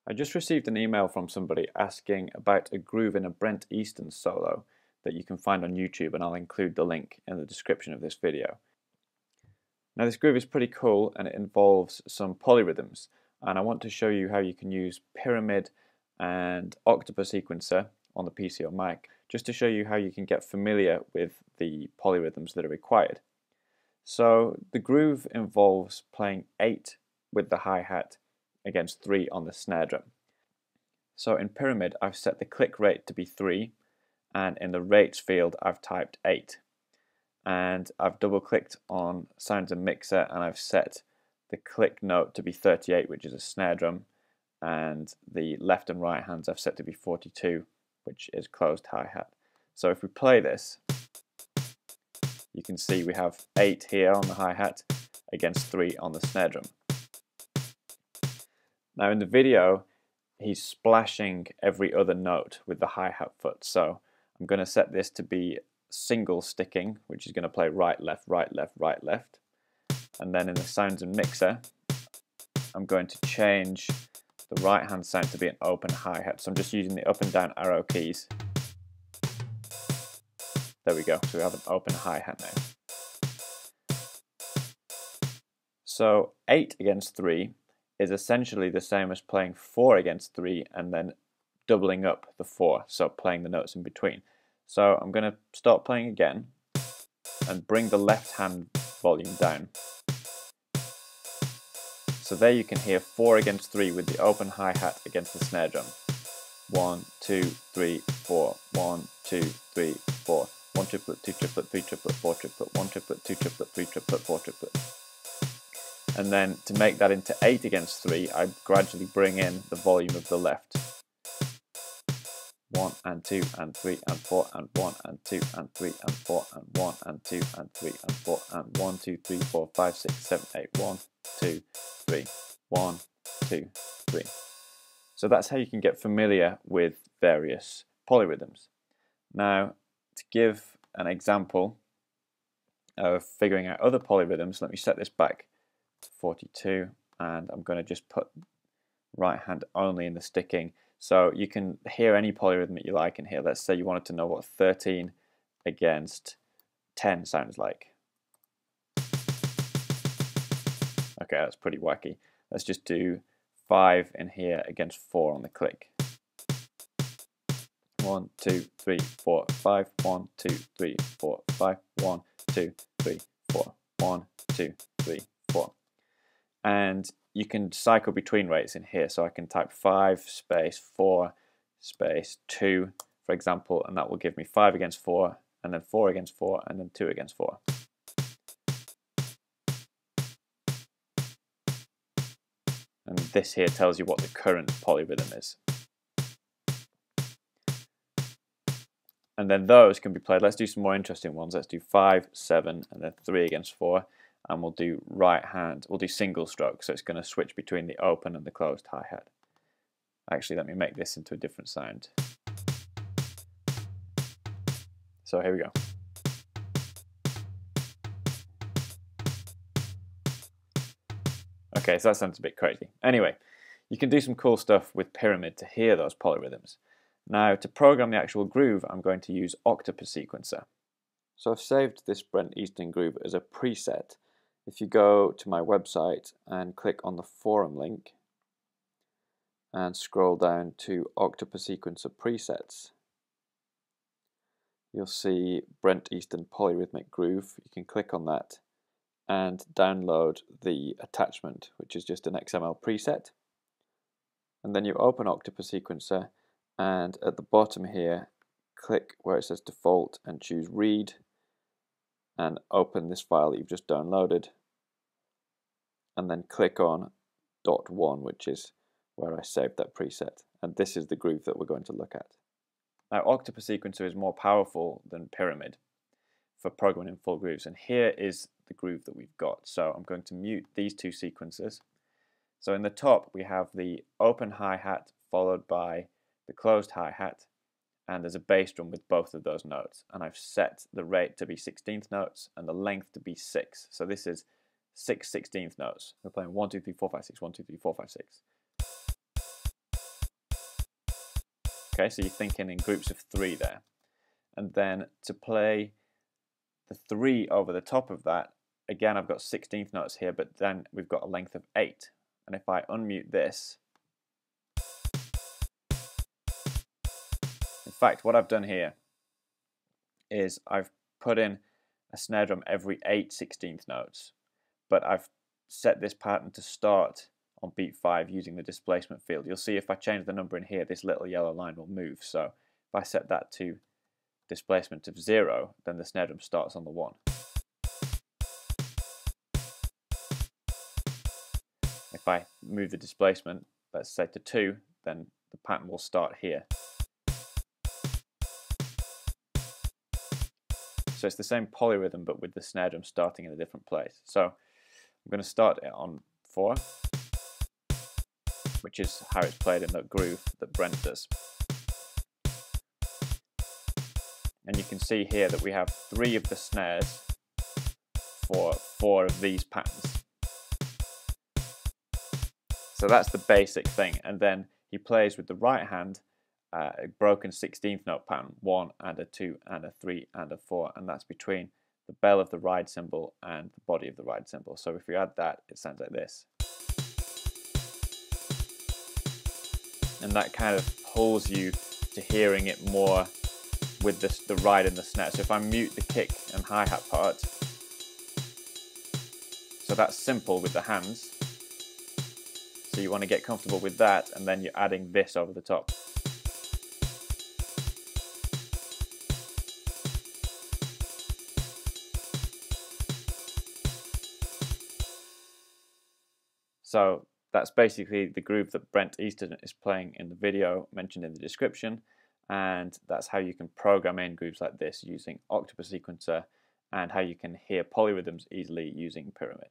I just received an email from somebody asking about a groove in a Brent Easton solo that you can find on YouTube, and I'll include the link in the description of this video. Now this groove is pretty cool and it involves some polyrhythms, and I want to show you how you can use Pyramid and OctopuSequencer on the PC or Mac just to show you how you can get familiar with the polyrhythms that are required. So the groove involves playing 8 with the hi-hat against 3 on the snare drum. So in Pyramid I've set the click rate to be 3, and in the rates field I've typed 8. And I've double clicked on Sounds and Mixer and I've set the click note to be 38, which is a snare drum, and the left and right hands I've set to be 42, which is closed hi-hat. So if we play this, you can see we have 8 here on the hi-hat against 3 on the snare drum. Now in the video he's splashing every other note with the hi-hat foot, so I'm going to set this to be single sticking, which is going to play right, left, right, left, right, left. And then in the Sounds and Mixer I'm going to change the right hand sound to be an open hi-hat. So I'm just using the up and down arrow keys. There we go, so we have an open hi-hat now. So 8 against 3 is essentially the same as playing 4 against 3 and then doubling up the 4, so playing the notes in between. So I'm going to start playing again and bring the left hand volume down. So there you can hear 4 against 3 with the open hi-hat against the snare drum. 1, 2, 3, 4, 1, 2, 3, 4. 1 triplet, 2 triplet, 3 triplet, 4 triplet, 1 triplet, 2 triplet, 3 triplet, 4 triplet. And then to make that into 8 against 3, I gradually bring in the volume of the left. 1 and 2 and 3 and 4 and 1 and 2 and 3 and 4 and 1 and 2 and 3 and 4 and 1, 2, 3, 4, 5, 6, 7, 8, 1, 2, 3, 1, 2, 3. So that's how you can get familiar with various polyrhythms. Now, to give an example of figuring out other polyrhythms, let me set this back to 42, and I'm going to just put right hand only in the sticking. So you can hear any polyrhythm that you like in here. Let's say you wanted to know what 13 against 10 sounds like. Okay, that's pretty wacky. Let's just do 5 in here against 4 on the click. 1, 2, 3, 4, 5. 1, 2, 3, 4, 5. 1, 2, 3, 4. 1, 2, 3, 4. And you can cycle between rates in here, so I can type 5 space 4 space 2, for example, and that will give me 5 against 4, and then 4 against 4, and then 2 against 4. And this here tells you what the current polyrhythm is. And then those can be played. Let's do some more interesting ones. Let's do 5, 7, and then 3 against 4. And we'll do right hand, we'll do single stroke, so it's going to switch between the open and the closed hi-hat. Actually, let me make this into a different sound. So here we go. Okay, so that sounds a bit crazy. Anyway, you can do some cool stuff with Pyramid to hear those polyrhythms. Now, to program the actual groove, I'm going to use OctopuSequencer. So I've saved this Brent Easton groove as a preset. If you go to my website and click on the forum link and scroll down to OctopuSequencer presets, you'll see Brent Easton PolyRhythmic groove. You can click on that and download the attachment, which is just an XML preset. And then you open OctopuSequencer, and at the bottom here, click where it says default and choose read, and open this file that you've just downloaded, and then click on .1, which is where I saved that preset, and this is the groove that we're going to look at. Now OctopuSequencer is more powerful than Pyramid for programming in full grooves, and here is the groove that we've got. So I'm going to mute these two sequences. So in the top we have the open hi-hat followed by the closed hi-hat, and there's a bass drum with both of those notes, and I've set the rate to be 16th notes and the length to be 6. So this is 6 16th notes. We're playing 1 2 3 4 5 6 1 2 3 4 5 6. Okay, so you're thinking in groups of 3 there. And then to play the 3 over the top of that, again I've got 16th notes here, but then we've got a length of 8. And if I unmute this, in fact what I've done here is I've put in a snare drum every 8 16th notes, but I've set this pattern to start on beat 5 using the displacement field. You'll see if I change the number in here, this little yellow line will move. So if I set that to displacement of 0, then the snare drum starts on the 1. If I move the displacement, let's say to 2, then the pattern will start here. So it's the same polyrhythm, but with the snare drum starting in a different place. So I'm going to start it on 4, which is how it's played in the groove that Brent does. And you can see here that we have 3 of the snares for 4 of these patterns. So that's the basic thing. And then he plays with the right hand a broken 16th note pattern, 1 and a 2 and a 3 and a 4, and that's between the bell of the ride cymbal and the body of the ride cymbal. So if we add that, it sounds like this. And that kind of pulls you to hearing it more with the ride and the snare. So if I mute the kick and hi-hat part, so that's simple with the hands. So you want to get comfortable with that, and then you're adding this over the top. So that's basically the groove that Brent Easton is playing in the video mentioned in the description, and that's how you can program in grooves like this using OctopuSequencer, and how you can hear polyrhythms easily using Pyramid.